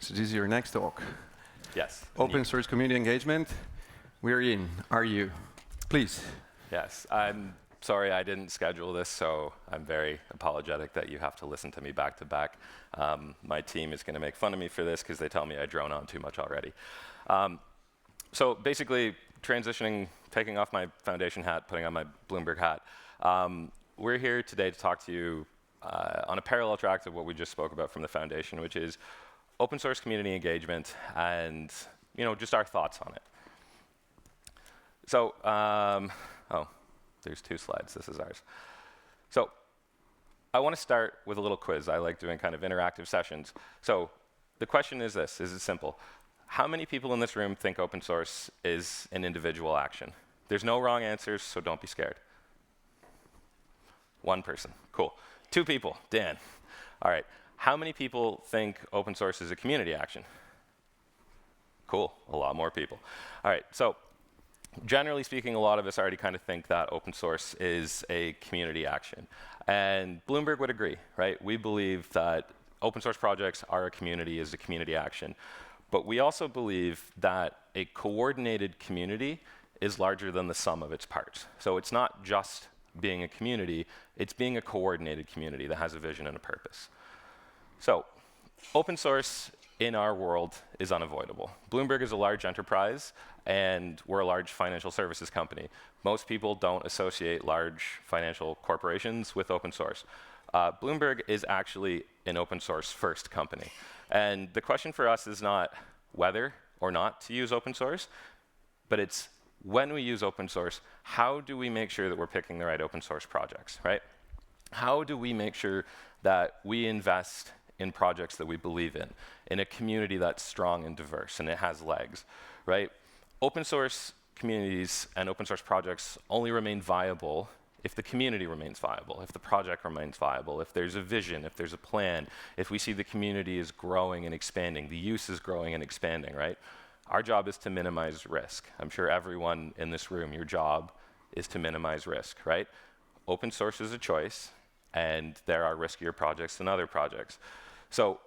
So this is your next talk. Yes. Open source community engagement. We're in. Are you? Please. Yes. I'm sorry I didn't schedule this, so I'm very apologetic that you have to listen to me back to back. My team is going to make fun of me for this because they tell me I drone on too much already. So basically, transitioning, taking off my foundation hat, putting on my Bloomberg hat, we're here today to talk to you on a parallel track to what we just spoke about from the foundation, which is open source community engagement and just our thoughts on it. So, oh, there's two slides. This is ours. So I want to start with a little quiz. I like doing kind of interactive sessions. So the question is this, is it simple? How many people in this room think open source is an individual action? There's no wrong answers, so don't be scared. One person, cool. Two people, Dan. All right, how many people think open source is a community action? Cool, a lot more people. All right, so generally speaking, a lot of us already kind of think that open source is a community action. And Bloomberg would agree, right? We believe that open source projects are a community, is a community action. But we also believe that a coordinated community is larger than the sum of its parts. So it's not just being a community, it's being a coordinated community that has a vision and a purpose. So open source in our world is unavoidable. Bloomberg is a large enterprise, and we're a large financial services company. Most people don't associate large financial corporations with open source. Bloomberg is actually an open source first company. And the question for us is not whether or not to use open source, but it's when we use open source, how do we make sure that we're picking the right open source projects, right? How do we make sure that we invest in projects that we believe in a community that's strong and diverse and it has legs, right? Open source communities and open source projects only remain viable if the community remains viable, if the project remains viable, if there's a vision, if there's a plan, if we see the community is growing and expanding, the use is growing and expanding, right? Our job is to minimize risk. I'm sure everyone in this room, your job is to minimize risk, right? Open source is a choice, and there are riskier projects than other projects. So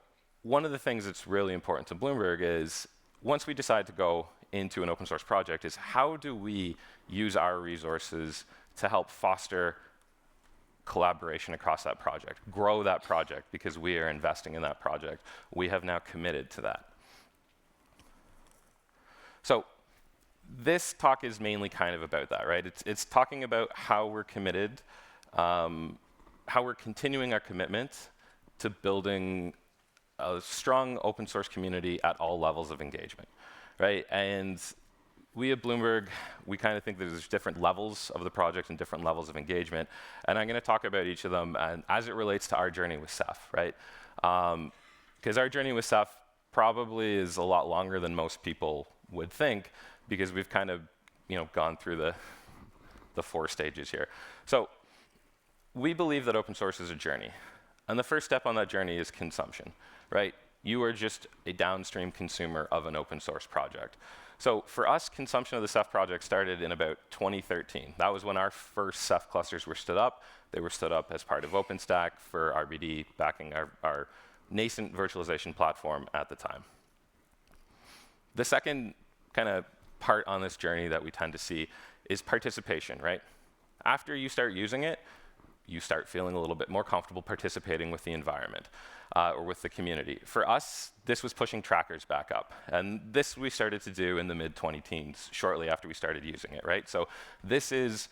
one of the things that's really important to Bloomberg is once we decide to go into an open source project is how do we use our resources to help foster collaboration across that project, grow that project because we are investing in that project. We have now committed to that. So this talk is mainly kind of about that, right? It's talking about how we're committed, how we're continuing our commitment to building a strong open source community at all levels of engagement, right? And we at Bloomberg, we kind of think that there's different levels of the project and different levels of engagement. And I'm going to talk about each of them and as it relates to our journey with Ceph, right? Because our journey with Ceph probably is a lot longer than most people would think because we've kind of gone through the 4 stages here. So we believe that open source is a journey. And the first step on that journey is consumption, right? You are just a downstream consumer of an open source project. So for us, consumption of the Ceph project started in about 2013. That was when our first Ceph clusters were stood up. They were stood up as part of OpenStack for RBD, backing our nascent virtualization platform at the time. The second kind of part on this journey that we tend to see is participation, right? After you start using it, you start feeling a little bit more comfortable participating with the environment or with the community. For us, this was pushing trackers back up. And this we started to do in the mid-2010s, shortly after we started using it, right? So this is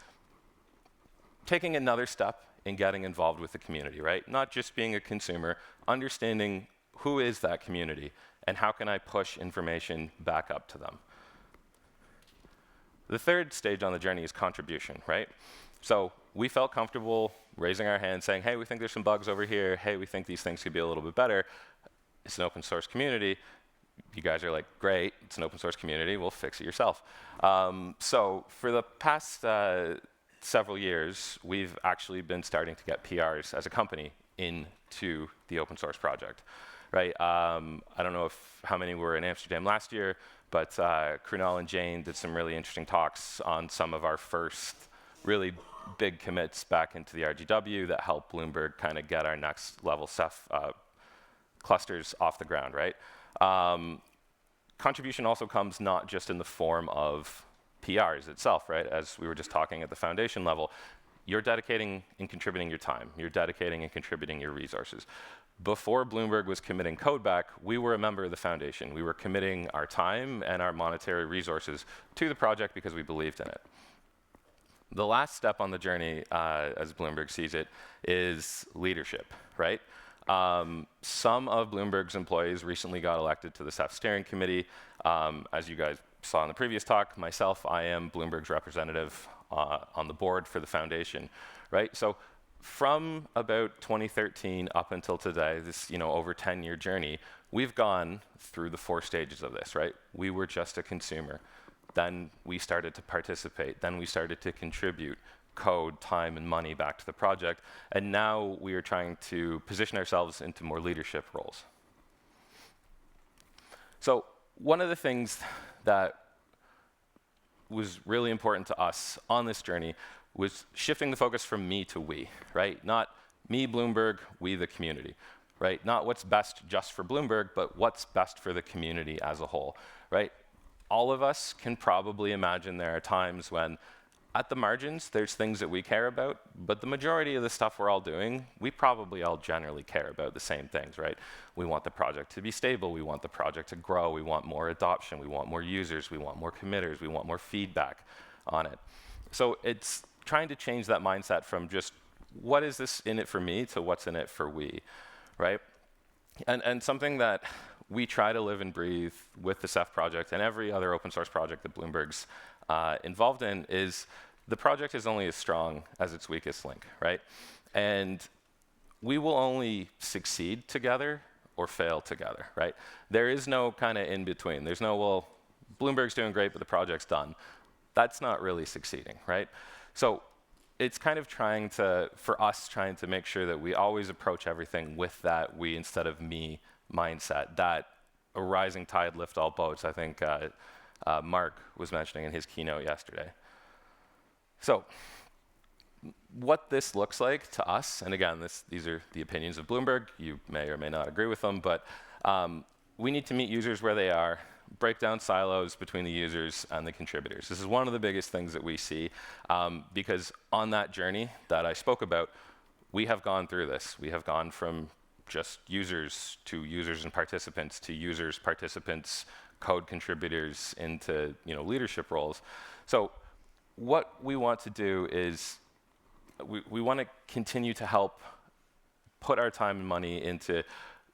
taking another step in getting involved with the community, right? Not just being a consumer, understanding who is that community and how can I push information back up to them. The third stage on the journey is contribution, right? So we felt comfortable raising our hand saying, hey, we think there's some bugs over here. Hey, we think these things could be a little bit better. It's an open source community. You guys are like, great, it's an open source community. We'll fix it yourself. So for the past several years, we've actually been starting to get PRs as a company into the open source project, right? I don't know how many were in Amsterdam last year, but Krunal and Jane did some really interesting talks on some of our first really big commits back into the RGW that helped Bloomberg kind of get our next level Ceph clusters off the ground, right? Contribution also comes not just in the form of PRs itself, right? As we were just talking at the foundation level, you're dedicating and contributing your time. You're dedicating and contributing your resources. Before Bloomberg was committing code back, we were a member of the foundation. We were committing our time and our monetary resources to the project because we believed in it. The last step on the journey, as Bloomberg sees it, is leadership, right? Some of Bloomberg's employees recently got elected to the Ceph Steering Committee. As you guys saw in the previous talk, myself, I am Bloomberg's representative on the board for the foundation, right? So from about 2013 up until today, this over 10-year journey, we've gone through the 4 stages of this, right? We were just a consumer. Then we started to participate. Then we started to contribute code, time, and money back to the project. And now we are trying to position ourselves into more leadership roles. So one of the things that was really important to us on this journey was shifting the focus from me to we, right? Not me, Bloomberg, we, the community, right? Not what's best just for Bloomberg, but what's best for the community as a whole, right? All of us can probably imagine there are times when at the margins, there's things that we care about, but the majority of the stuff we're all doing, we probably all generally care about the same things, right? We want the project to be stable, we want the project to grow, we want more adoption, we want more users, we want more committers, we want more feedback on it. So it's trying to change that mindset from just what is this in it for me to what's in it for we, right? And something that we try to live and breathe with the Ceph project and every other open source project that Bloomberg's involved in is the project is only as strong as its weakest link, right? And we will only succeed together or fail together, right? There is no kind of in between. There's no, well, Bloomberg's doing great, but the project's done. That's not really succeeding, right? So it's kind of for us, trying to make sure that we always approach everything with that we instead of me mindset, that a rising tide lift all boats, I think Mark was mentioning in his keynote yesterday. So what this looks like to us, and again, these are the opinions of Bloomberg, you may or may not agree with them, but we need to meet users where they are, break down silos between the users and the contributors. This is one of the biggest things that we see because on that journey that I spoke about, we have gone through this. We have gone from just users to users and participants to users, participants, code contributors into leadership roles. So what we want to do is we want to continue to help put our time and money into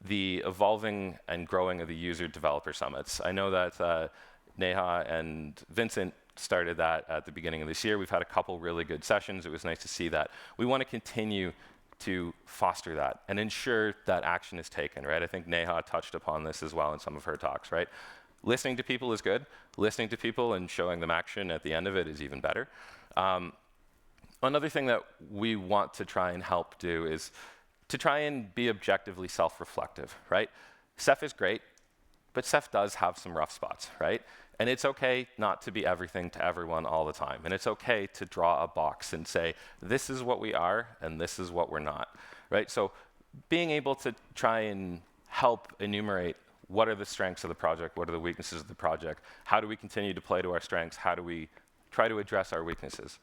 the evolving and growing of the user developer summits. I know that Neha and Vincent started that at the beginning of this year. We've had a couple really good sessions. It was nice to see that. We want to continue to foster that and ensure that action is taken, right? I think Neha touched upon this as well in some of her talks, right? Listening to people is good. Listening to people and showing them action at the end of it is even better. Another thing that we want to try and help do is to try and be objectively self-reflective, right? Ceph is great, but Ceph does have some rough spots, right? And it's okay not to be everything to everyone all the time. And it's okay to draw a box and say, this is what we are and this is what we're not, right? So being able to try and help enumerate what are the strengths of the project, what are the weaknesses of the project, how do we continue to play to our strengths, how do we try to address our weaknesses.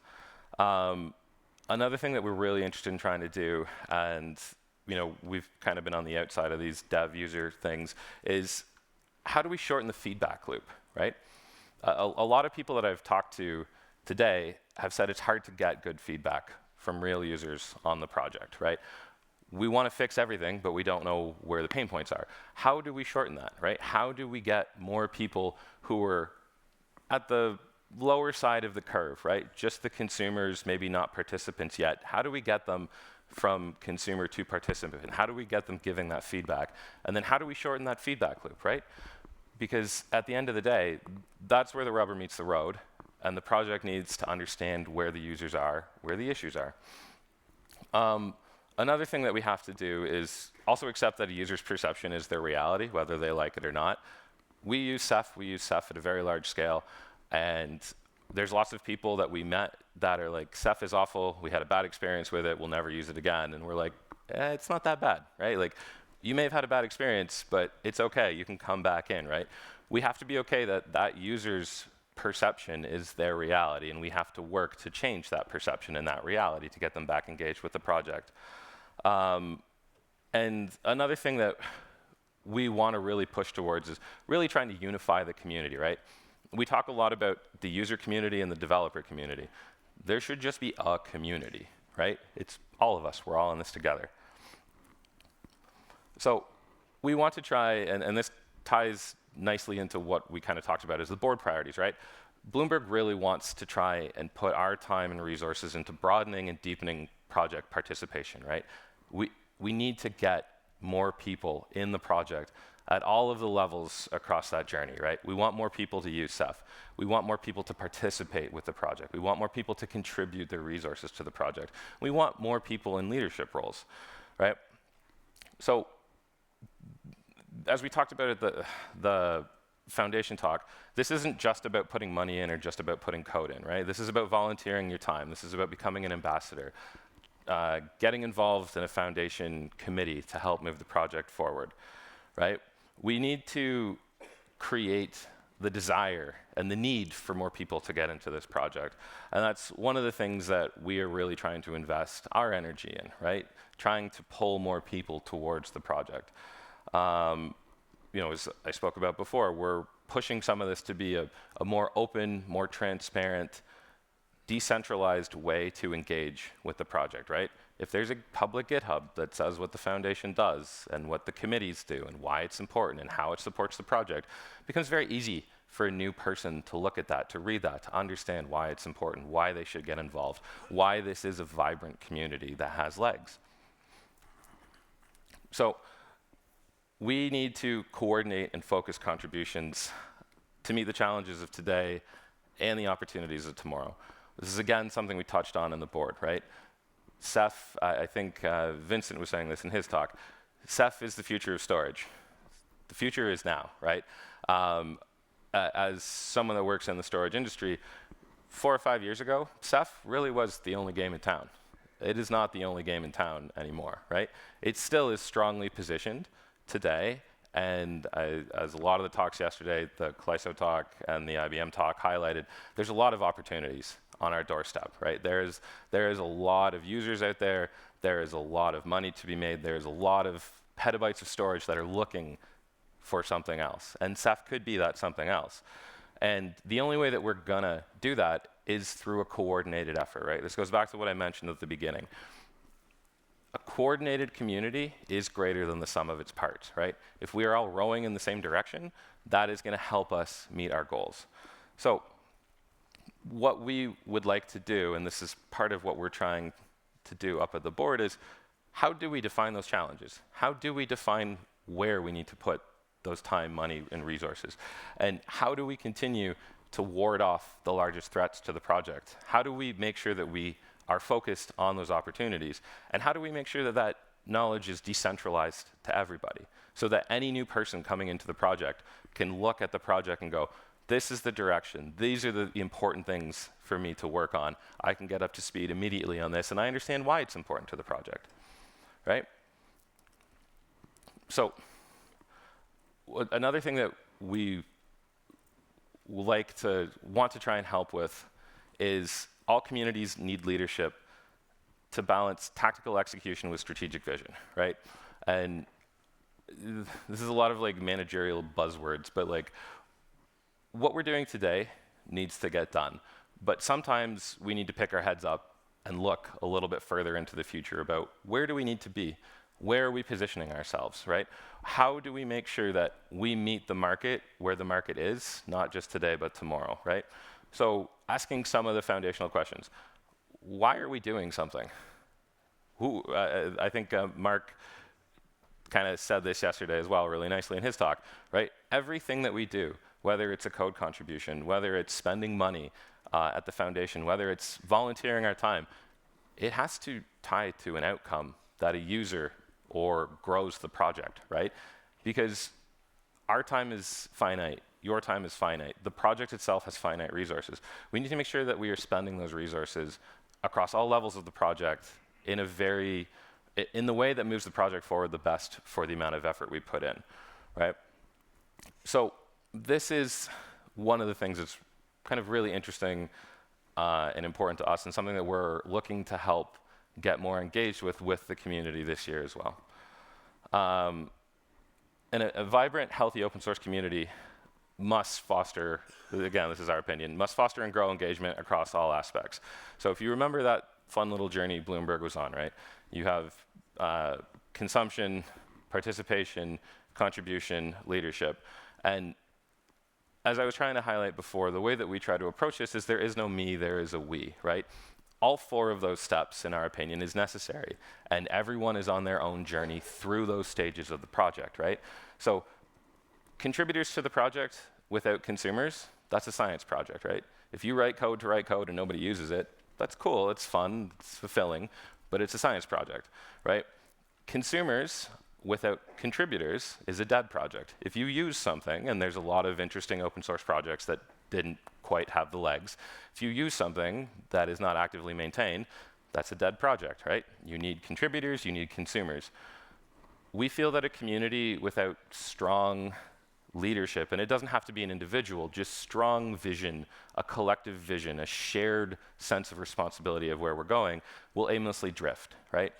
Another thing that we're really interested in trying to do, and we've kind of been on the outside of these dev user things, is how do we shorten the feedback loop, right? A lot of people that I've talked to today have said it's hard to get good feedback from real users on the project, right? We want to fix everything, but we don't know where the pain points are. How do we shorten that, right? How do we get more people who are at the lower side of the curve, right? Just the consumers, maybe not participants yet. How do we get them from consumer to participant? How do we get them giving that feedback? And then how do we shorten that feedback loop, right? Because at the end of the day, that's where the rubber meets the road, and the project needs to understand where the users are, where the issues are. Another thing that we have to do is also accept that a user's perception is their reality, whether they like it or not. We use Ceph at a very large scale, and there's lots of people that we met that are like, Ceph is awful, we had a bad experience with it, we'll never use it again. And we're like, it's not that bad, right? Like, you may have had a bad experience, but it's okay, you can come back in, right? We have to be okay that that user's perception is their reality, and we have to work to change that perception and that reality to get them back engaged with the project. And another thing that we want to really push towards is really trying to unify the community, right? We talk a lot about the user community and the developer community. There should just be a community, right? It's all of us, we're all in this together. So we want to try, and this ties nicely into what we kind of talked about as the board priorities, right? Bloomberg really wants to try and put our time and resources into broadening and deepening project participation, right? We need to get more people in the project at all of the levels across that journey, right? We want more people to use Ceph. We want more people to participate with the project. We want more people to contribute their resources to the project. We want more people in leadership roles, right? So as we talked about at the foundation talk, this isn't just about putting money in or just about putting code in, right? This is about volunteering your time. This is about becoming an ambassador, getting involved in a foundation committee to help move the project forward, right? We need to create the desire and the need for more people to get into this project. And that's one of the things that we are really trying to invest our energy in, right? Trying to pull more people towards the project. You know, as I spoke about before, we're pushing some of this to be a more open, more transparent, decentralized way to engage with the project, right? If there's a public GitHub that says what the foundation does and what the committees do and why it's important and how it supports the project, it becomes very easy for a new person to look at that, to read that, to understand why it's important, why they should get involved, why this is a vibrant community that has legs. So we need to coordinate and focus contributions to meet the challenges of today and the opportunities of tomorrow. This is, again, something we touched on in the board, right? Ceph, I think Vincent was saying this in his talk, Ceph is the future of storage. The future is now, right? As someone that works in the storage industry, 4 or 5 years ago, Ceph really was the only game in town. It is not the only game in town anymore, right? It still is strongly positioned today, and as a lot of the talks yesterday, the Clyso talk and the IBM talk highlighted, there's a lot of opportunities on our doorstep, right? There is a lot of users out there. There is a lot of money to be made. There's a lot of petabytes of storage that are looking for something else, and Ceph could be that something else. And the only way that we're gonna do that is through a coordinated effort, right? This goes back to what I mentioned at the beginning. A coordinated community is greater than the sum of its parts, right? If we are all rowing in the same direction, that is gonna help us meet our goals. So what we would like to do, and this is part of what we're trying to do up at the board, is how do we define those challenges? How do we define where we need to put those time, money, and resources? And how do we continue to ward off the largest threats to the project? How do we make sure that we are focused on those opportunities? And how do we make sure that that knowledge is decentralized to everybody so that any new person coming into the project can look at the project and go, this is the direction. These are the important things for me to work on. I can get up to speed immediately on this, and I understand why it's important to the project, right? So another thing that we want to try and help with is all communities need leadership to balance tactical execution with strategic vision, right? And this is a lot of like managerial buzzwords, but like what we're doing today needs to get done. But sometimes we need to pick our heads up and look a little bit further into the future about where do we need to be? Where are we positioning ourselves, right? How do we make sure that we meet the market where the market is, not just today, but tomorrow, right? So asking some of the foundational questions. Why are we doing something? I think Mark kind of said this yesterday as well really nicely in his talk, right? Everything that we do, whether it's a code contribution, whether it's spending money at the foundation, whether it's volunteering our time, it has to tie to an outcome that a user or grows the project, right? Because our time is finite, your time is finite, the project itself has finite resources. We need to make sure that we are spending those resources across all levels of the project in a very in the way that moves the project forward the best for the amount of effort we put in, right? So this is one of the things that's kind of really interesting and important to us, and something that we're looking to help get more engaged with the community this year as well. And a vibrant, healthy open source community must foster, again, this is our opinion, must foster and grow engagement across all aspects. So if you remember that fun little journey Bloomberg was on, right? You have consumption, participation, contribution, leadership. And as I was trying to highlight before, the way that we try to approach this is there is no me, there is a we, right? All 4 of those steps, in our opinion, is necessary. And everyone is on their own journey through those stages of the project, right? So contributors to the project without consumers, that's a science project, right? If you write code to write code and nobody uses it, that's cool, it's fun, it's fulfilling, but it's a science project, right? Consumers without contributors is a dead project. If you use something, and there's a lot of interesting open source projects that didn't quite have the legs, if you use something that is not actively maintained, that's a dead project, right? You need contributors, you need consumers. We feel that a community without strong leadership, and it doesn't have to be an individual, just strong vision, a collective vision, a shared sense of responsibility of where we're going, will aimlessly drift, right?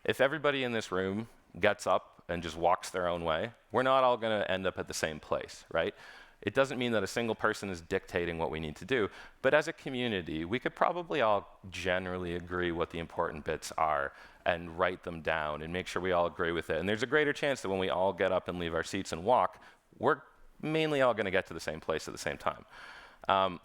If everybody in this room gets up and just walks their own way, we're not all going to end up at the same place, right? It doesn't mean that a single person is dictating what we need to do, but as a community, we could probably all generally agree what the important bits are and write them down and make sure we all agree with it. And there's a greater chance that when we all get up and leave our seats and walk, we're mainly all going to get to the same place at the same time.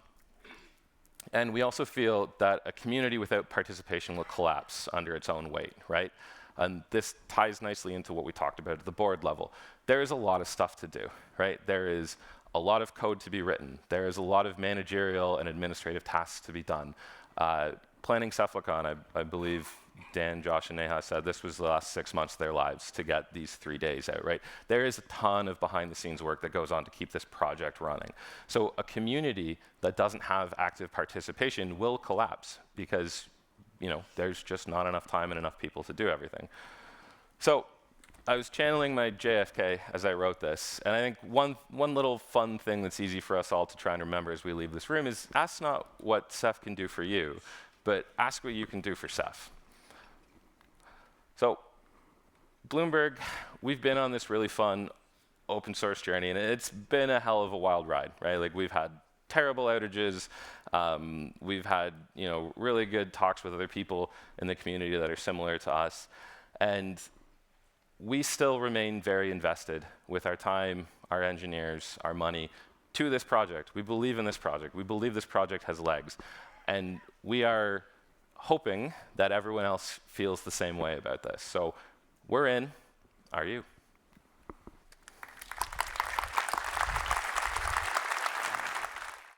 And we also feel that a community without participation will collapse under its own weight, right? And this ties nicely into what we talked about at the board level. There is a lot of stuff to do, right? There is a lot of code to be written. There is a lot of managerial and administrative tasks to be done. Planning Ceph-Steering, I believe Dan, Josh, and Neha said this was the last 6 months of their lives to get these 3 days out, right? There is a ton of behind-the-scenes work that goes on to keep this project running. So a community that doesn't have active participation will collapse because, you know, there's just not enough time and enough people to do everything. So I was channeling my JFK as I wrote this, and I think one little fun thing that's easy for us all to try and remember as we leave this room is ask not what Ceph can do for you, but ask what you can do for Ceph. So Bloomberg, we've been on this really fun open source journey, and it's been a hell of a wild ride, right? Like, we've had terrible outages. We've had, you know, really good talks with other people in the community that are similar to us. And we still remain very invested with our time, our engineers, our money to this project. We believe in this project. We believe this project has legs. And we are hoping that everyone else feels the same way about this. So we're in. Are you?